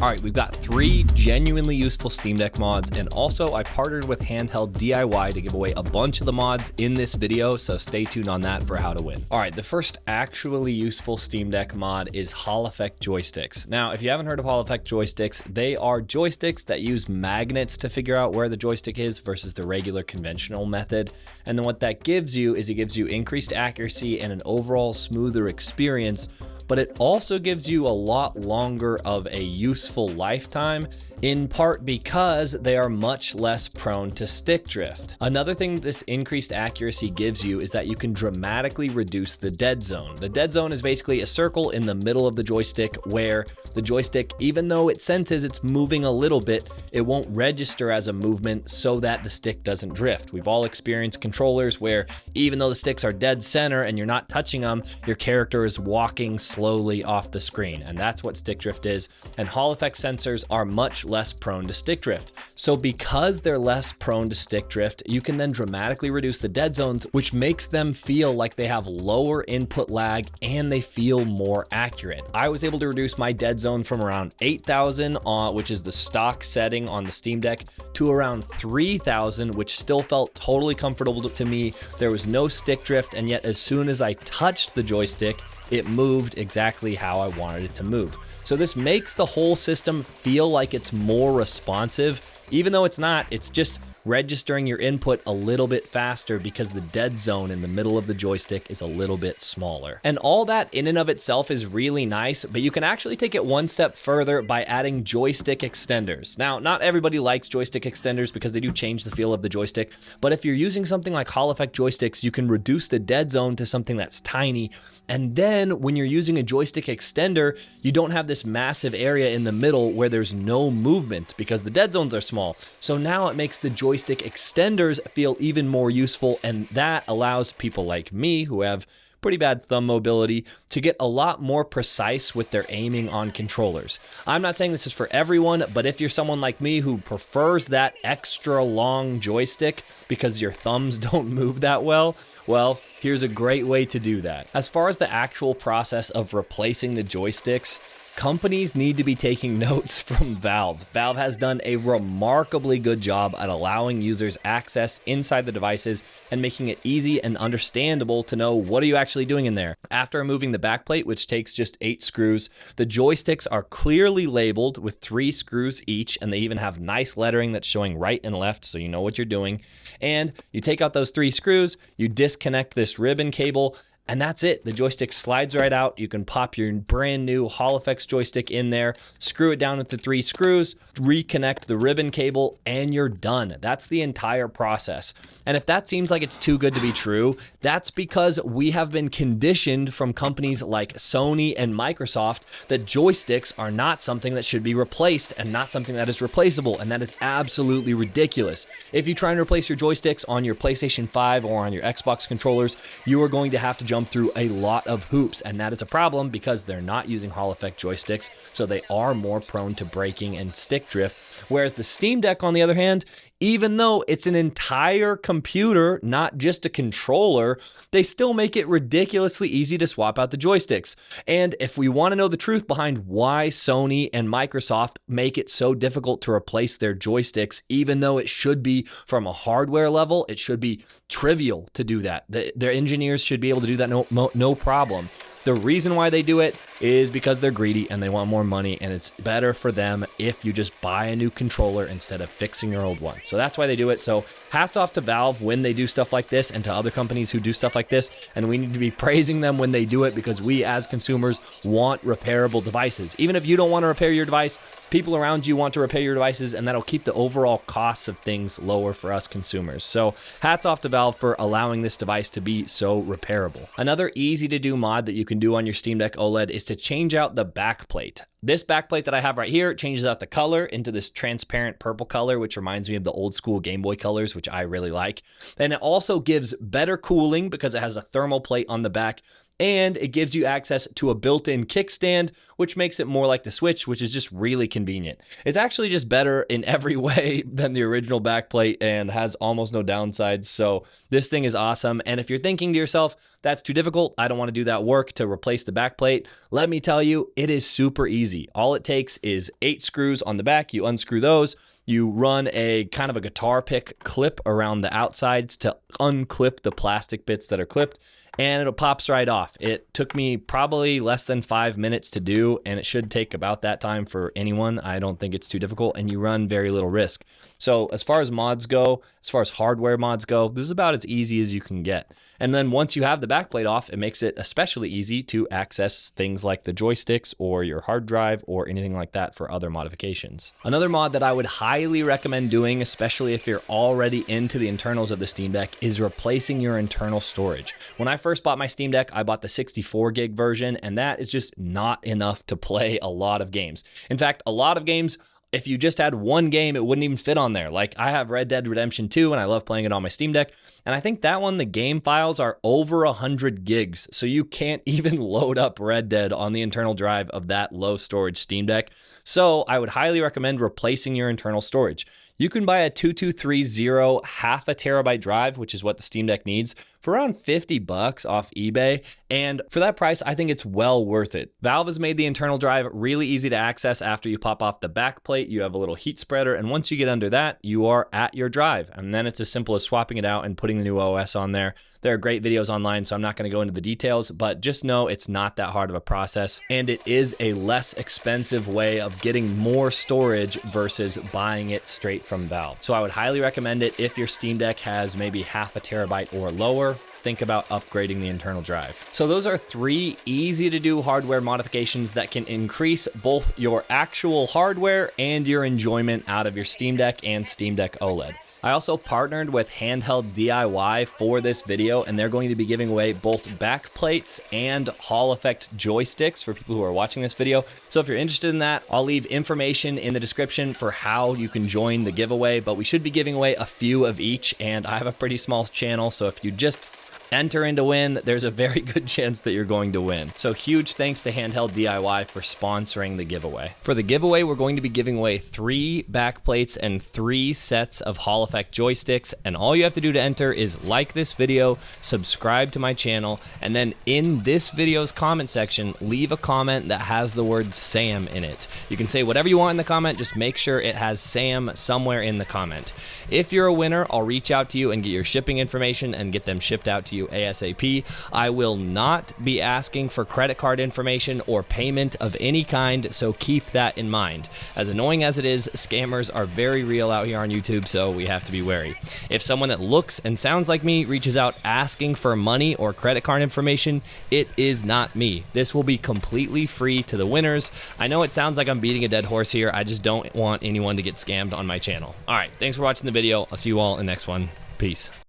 All right, we've got 3 genuinely useful Steam Deck mods, and also I partnered with Handheld DIY to give away a bunch of the mods in this video, so stay tuned on that for how to win. All right, the first actually useful Steam Deck mod is Hall Effect Joysticks. Now, if you haven't heard of Hall Effect Joysticks, they are joysticks that use magnets to figure out where the joystick is versus the regular conventional method. And then what that gives you is it gives you increased accuracy and an overall smoother experience, but it also gives you a lot longer of a useful lifetime, in part because they are much less prone to stick drift. Another thing this increased accuracy gives you is that you can dramatically reduce the dead zone. The dead zone is basically a circle in the middle of the joystick where the joystick, even though it senses it's moving a little bit, it won't register as a movement so that the stick doesn't drift. We've all experienced controllers where even though the sticks are dead center and you're not touching them, your character is walking slowly off the screen, and that's what stick drift is. And Hall Effect sensors are much less prone to stick drift. So because they're less prone to stick drift, you can then dramatically reduce the dead zones, which makes them feel like they have lower input lag and they feel more accurate. I was able to reduce my dead zone from around 8,000, which is the stock setting on the Steam Deck, to around 3,000, which still felt totally comfortable to me. There was no stick drift, and yet as soon as I touched the joystick, it moved exactly how I wanted it to move. So this makes the whole system feel like it's more responsive, even though it's not. It's just registering your input a little bit faster because the dead zone in the middle of the joystick is a little bit smaller. And all that in and of itself is really nice, but you can actually take it one step further by adding joystick extenders. Now, not everybody likes joystick extenders because they do change the feel of the joystick, but if you're using something like Hall Effect joysticks, you can reduce the dead zone to something that's tiny. And then when you're using a joystick extender, you don't have this massive area in the middle where there's no movement because the dead zones are small. So now it makes the joystick extenders feel even more useful, and that allows people like me who have pretty bad thumb mobility to get a lot more precise with their aiming on controllers. I'm not saying this is for everyone, but if you're someone like me who prefers that extra long joystick because your thumbs don't move that well, here's a great way to do that. As far as the actual process of replacing the joysticks, companies need to be taking notes from Valve. Valve has done a remarkably good job at allowing users access inside the devices and making it easy and understandable to know what are you actually doing in there. After removing the backplate, which takes just 8 screws, the joysticks are clearly labeled with 3 screws each, and they even have nice lettering that's showing right and left so you know what you're doing. And you take out those 3 screws, you disconnect this ribbon cable, and that's it. The joystick slides right out. You can pop your brand new Hall Effects joystick in there, screw it down with the 3 screws, reconnect the ribbon cable, and you're done. That's the entire process. And if that seems like it's too good to be true, that's because we have been conditioned from companies like Sony and Microsoft that joysticks are not something that should be replaced and not something that is replaceable, and that is absolutely ridiculous. If you try and replace your joysticks on your PlayStation 5 or on your Xbox controllers, you are going to have to jump through a lot of hoops, and that is a problem because they're not using Hall Effect joysticks, so they are more prone to breaking and stick drift. Whereas the Steam Deck, on the other hand, even though it's an entire computer, not just a controller, they still make it ridiculously easy to swap out the joysticks. And if we want to know the truth behind why Sony and Microsoft make it so difficult to replace their joysticks, even though it should be from a hardware level, it should be trivial to do that. Their engineers should be able to do that no problem. The reason why they do it is because they're greedy and they want more money, and it's better for them if you just buy a new controller instead of fixing your old one. So that's why they do it. So hats off to Valve when they do stuff like this, and to other companies who do stuff like this, and we need to be praising them when they do it because we as consumers want repairable devices. Even if you don't want to repair your device, people around you want to repair your devices, and that'll keep the overall costs of things lower for us consumers. So hats off to Valve for allowing this device to be so repairable. Another easy to do mod that you can do on your Steam Deck OLED is to change out the backplate. This backplate that I have right here changes out the color into this transparent purple color, which reminds me of the old school Game Boy colors, which I really like. And it also gives better cooling because it has a thermal plate on the back, and it gives you access to a built-in kickstand, which makes it more like the Switch, which is just really convenient. It's actually just better in every way than the original backplate and has almost no downsides. So this thing is awesome. And if you're thinking to yourself, that's too difficult, I don't want to do that work to replace the backplate, let me tell you, it is super easy. All it takes is 8 screws on the back. You unscrew those. You run a kind of a guitar pick clip around the outsides to unclip the plastic bits that are clipped, and it pops right off. It took me probably less than 5 minutes to do, and it should take about that time for anyone. I don't think it's too difficult, and you run very little risk. So as far as mods go, as far as hardware mods go, this is about as easy as you can get. And then once you have the backplate off, it makes it especially easy to access things like the joysticks or your hard drive or anything like that for other modifications. Another mod that I would highly recommend doing, especially if you're already into the internals of the Steam Deck, is replacing your internal storage. When I first bought my Steam Deck, I bought the 64 gig version, and that is just not enough to play a lot of games. In fact, a lot of games, if you just had one game, it wouldn't even fit on there. Like, I have Red Dead Redemption 2, and I love playing it on my Steam Deck. And I think that one, the game files are over 100 gigs. So you can't even load up Red Dead on the internal drive of that low storage Steam Deck. So I would highly recommend replacing your internal storage. You can buy a 2230 half a terabyte drive, which is what the Steam Deck needs, for around $50 off eBay. And for that price, I think it's well worth it. Valve has made the internal drive really easy to access. After you pop off the back plate, you have a little heat spreader. And once you get under that, you are at your drive. And then it's as simple as swapping it out and putting the new OS on there. There are great videos online, so I'm not going to go into the details, but just know it's not that hard of a process. And it is a less expensive way of getting more storage versus buying it straight from Valve. So I would highly recommend it if your Steam Deck has maybe half a terabyte or lower. Think about upgrading the internal drive. So those are 3 easy to do hardware modifications that can increase both your actual hardware and your enjoyment out of your Steam Deck and Steam Deck OLED. I also partnered with Handheld DIY for this video, and they're going to be giving away both backplates and Hall effect joysticks for people who are watching this video. So if you're interested in that, I'll leave information in the description for how you can join the giveaway, but we should be giving away a few of each, and I have a pretty small channel, so if you just enter in to win, there's a very good chance that you're going to win. So huge thanks to Handheld DIY for sponsoring the giveaway. For the giveaway, we're going to be giving away 3 backplates and 3 sets of Hall effect joysticks, and all you have to do to enter is like this video, subscribe to my channel, and then in this video's comment section, leave a comment that has the word Sam in it. You can say whatever you want in the comment, just make sure it has Sam somewhere in the comment. If you're a winner, I'll reach out to you and get your shipping information and get them shipped out to you ASAP. I will not be asking for credit card information or payment of any kind, so keep that in mind. As annoying as it is, scammers are very real out here on YouTube, so we have to be wary. If someone that looks and sounds like me reaches out asking for money or credit card information, it is not me. This will be completely free to the winners. I know it sounds like I'm beating a dead horse here. I just don't want anyone to get scammed on my channel. All right, thanks for watching the video. I'll see you all in the next one. Peace.